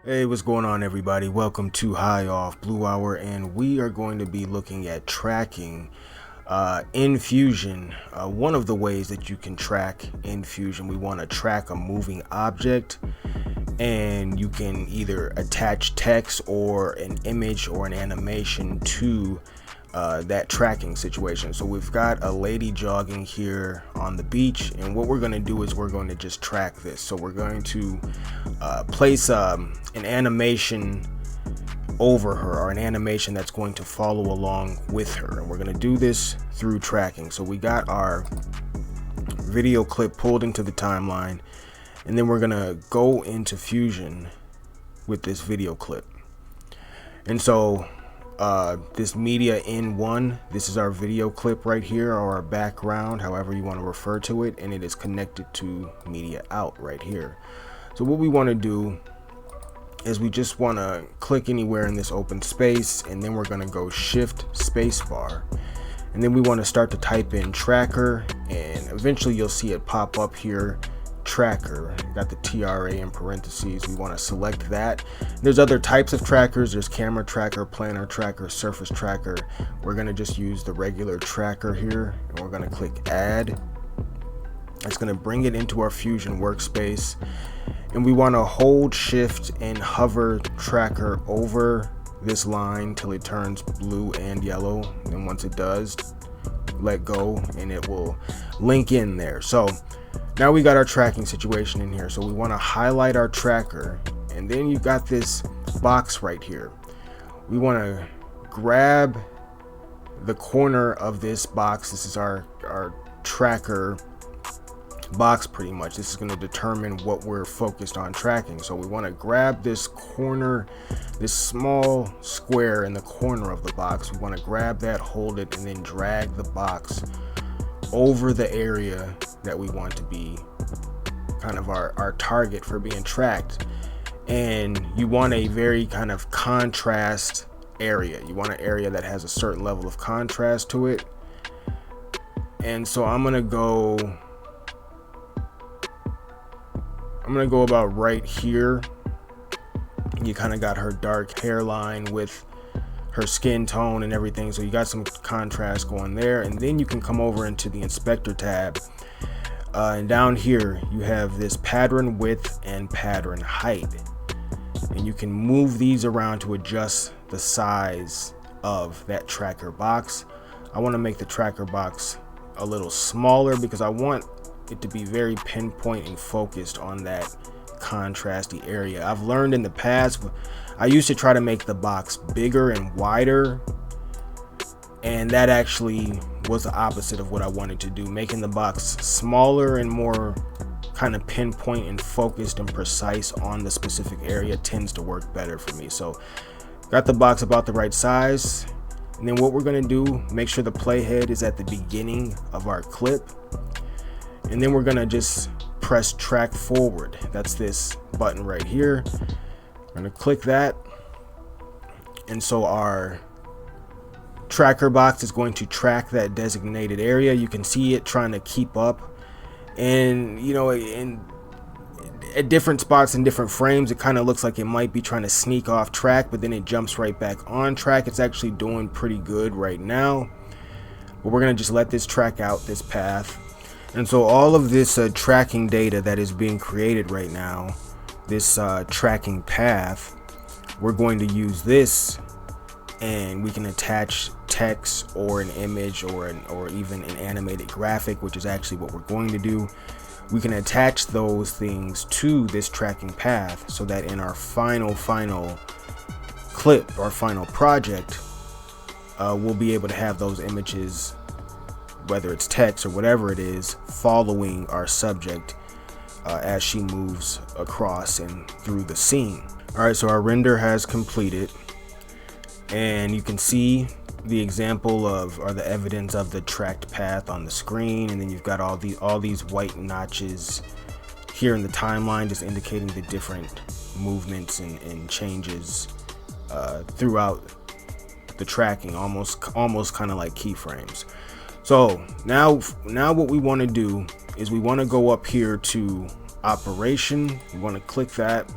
Hey, what's going on, everybody? Welcome to High Off Blue Hour, and we are going to be looking at tracking in Fusion. One of the ways that you can track in Fusion, we want to track a moving object, and you can either attach text or an image or an animation to that tracking situation. So we've got a lady jogging here on the beach, and what we're going to do is we're going to just track this. So we're going to place an animation over her, or an animation that's going to follow along with her, and we're going to do this through tracking. So we got our video clip pulled into the timeline, and then we're going to go into Fusion with this video clip. And so this media in one, this is our video clip right here, or our background, however you want to refer to it, and it is connected to media out right here. So what we want to do is we just want to click anywhere in this open space, and then we're going to go shift spacebar, and then we want to start to type in tracker, and eventually you'll see it pop up here, tracker. Got the TRA in parentheses. We want to select that. There's other types of trackers. There's camera tracker, planar tracker, surface tracker. We're going to just use the regular tracker here, and we're going to click add. It's going to bring it into our Fusion workspace, and we want to hold shift and hover tracker over this line till it turns blue and yellow, and once it does, let go and it will link in there. So now we got our tracking situation in here. So we want to highlight our tracker, and then you got this box right here. We want to grab the corner of this box. This is our tracker box pretty much. This is going to determine what we're focused on tracking. So we want to grab this corner, this small square in the corner of the box. We want to grab that, hold it, and then drag the box over the area that we want to be kind of our target for being tracked. And you want a very kind of contrast area. You want an area that has a certain level of contrast to it. And so I'm gonna go about right here. You kind of got her dark hairline with her skin tone and everything, so you got some contrast going there. And then you can come over into the inspector tab, and down here you have this pattern width and pattern height, and you can move these around to adjust the size of that tracker box. I want to make the tracker box a little smaller because I want it to be very pinpoint and focused on that contrasty area. I've learned in the past, I used to try to make the box bigger and wider, and that actually was the opposite of what I wanted to do. Making the box smaller and more kind of pinpoint and focused and precise on the specific area tends to work better for me. So got the box about the right size, and then what we're going to do, make sure the playhead is at the beginning of our clip, and then we're going to just press track forward. That's this button right here. I'm going to click that, and so our tracker box is going to track that designated area. You can see it trying to keep up, and you know, at different spots in different frames, it kind of looks like it might be trying to sneak off track, but then it jumps right back on track. It's actually doing pretty good right now, but we're going to just let this track out this path. And so all of this tracking data that is being created right now, this tracking path, we're going to use this, and we can attach text or an image or even an animated graphic, which is actually what we're going to do. We can attach those things to this tracking path so that in our final clip or final project, we'll be able to have those images, whether it's text or whatever it is, following our subject as she moves across and through the scene. All right, so our render has completed, and you can see the example of, or the evidence of, the tracked path on the screen, and then you've got all these white notches here in the timeline, just indicating the different movements and changes throughout the tracking, almost kind of like keyframes. So now what we want to do is we want to go up here to operation. We want to click that,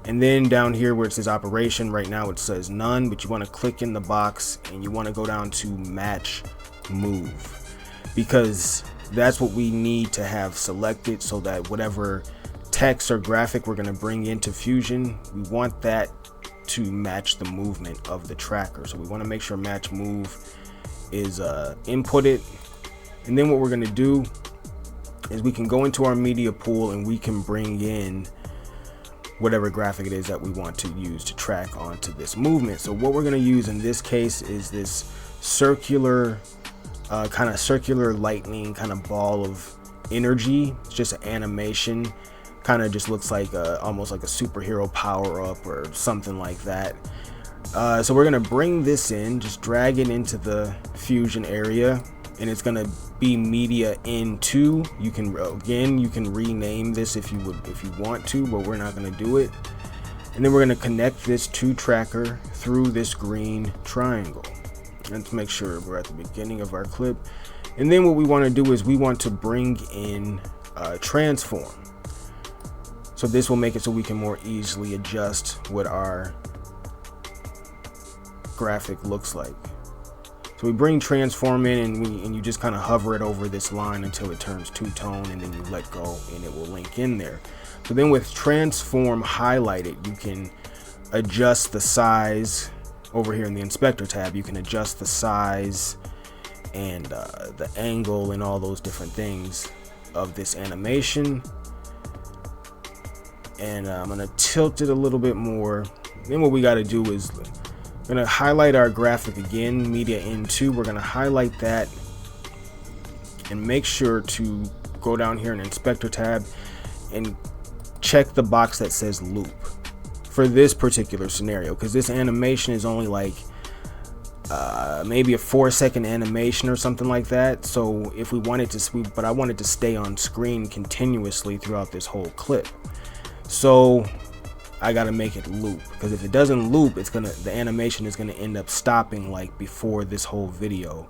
And then down here where it says operation, right now it says none, but you want to click in the box and you want to go down to match move, because that's what we need to have selected, so that whatever text or graphic we're going to bring into Fusion, we want that to match the movement of the tracker. So we want to make sure match move is inputted. And then what we're going to do is we can go into our media pool and we can bring in whatever graphic it is that we want to use to track onto this movement. So what we're going to use in this case is this circular kind of circular lightning kind of ball of energy. It's just an animation, kind of just looks like almost like a superhero power-up or something like that. So we're going to bring this in, just drag it into the Fusion area, and it's going to be media in2. You can rename this if you want to, but we're not going to do it. And then we're going to connect this to tracker through this green triangle. Let's make sure we're at the beginning of our clip. And then what we want to do is we want to bring in transform. So this will make it so we can more easily adjust what our graphic looks like. So we bring transform in, and you just kind of hover it over this line until it turns two-tone, and then you let go and it will link in there. So then with transform highlighted, you can adjust the size. Over here in the inspector tab, you can adjust the size and the angle and all those different things of this animation. And I'm gonna tilt it a little bit more. Then what we got to do is gonna highlight our graphic again, media in2. We're gonna highlight that and make sure to go down here in inspector tab and check the box that says loop for this particular scenario, because this animation is only like maybe a 4-second animation or something like that. So if we wanted to but I wanted to stay on screen continuously throughout this whole clip, so I got to make it loop, because if it doesn't loop, the animation is gonna end up stopping like before this whole video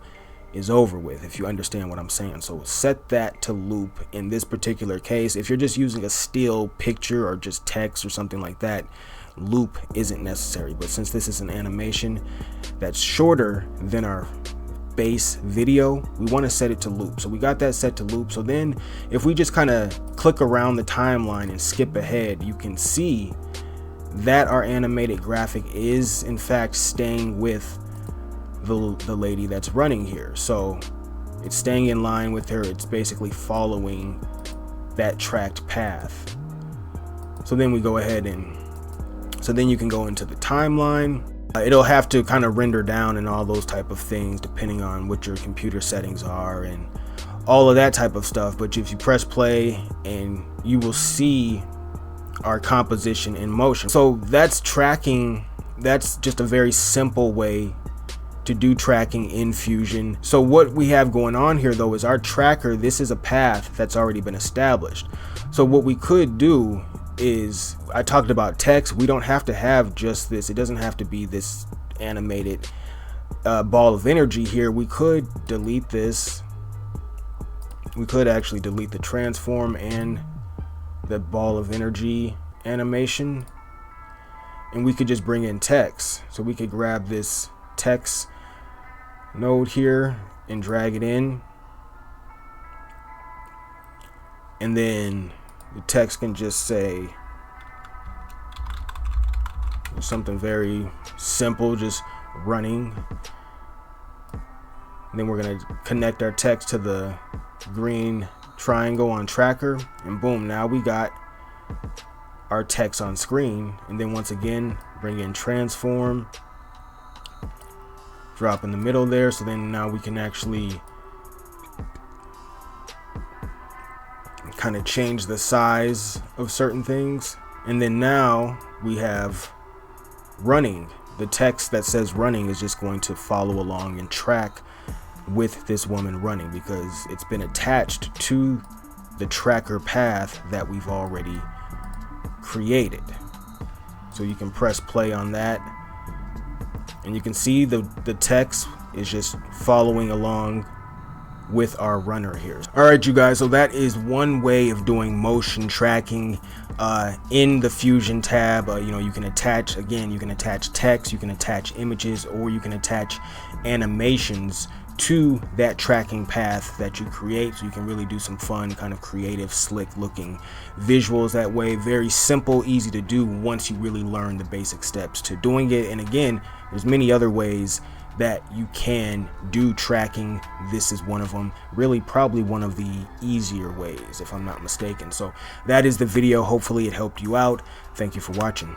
is over with, if you understand what I'm saying. So set that to loop in this particular case. If you're just using a still picture or just text or something like that, loop isn't necessary. But since this is an animation that's shorter than our base video, we want to set it to loop. So we got that set to loop. So then if we just kind of click around the timeline and skip ahead, you can see that our animated graphic is in fact staying with the lady that's running here. So it's staying in line with her. It's basically following that tracked path. So then we go ahead and then you can go into the timeline. It'll have to kind of render down and all those type of things depending on what your computer settings are and all of that type of stuff. But if you press play, and you will see our composition in motion. So that's tracking. That's just a very simple way to do tracking in Fusion. So what we have going on here though is our tracker, this is a path that's already been established. So what we could do is, I talked about text, we don't have to have just this, it doesn't have to be this animated ball of energy here. We could delete this, we could actually delete the transform and the ball of energy animation, and we could just bring in text. So we could grab this text node here and drag it in, and then the text can just say something very simple, just running. And then we're going to connect our text to the green triangle on tracker, and boom, now we got our text on screen. And then once again, bring in transform, drop in the middle there. So then now we can actually kind of change the size of certain things. And then now we have running. The text that says running is just going to follow along and track with this woman running, because it's been attached to the tracker path that we've already created. So you can press play on that, and you can see the text is just following along with our runner here. All right, you guys, so that is one way of doing motion tracking in the Fusion tab. You can attach, again, you can attach text, you can attach images, or you can attach animations to that tracking path that you create, so you can really do some fun, kind of creative, slick looking visuals that way. Very simple, easy to do once you really learn the basic steps to doing it. And again, there's many other ways that you can do tracking. This is one of them, really probably one of the easier ways, if I'm not mistaken. So that is the video. Hopefully it helped you out. Thank you for watching.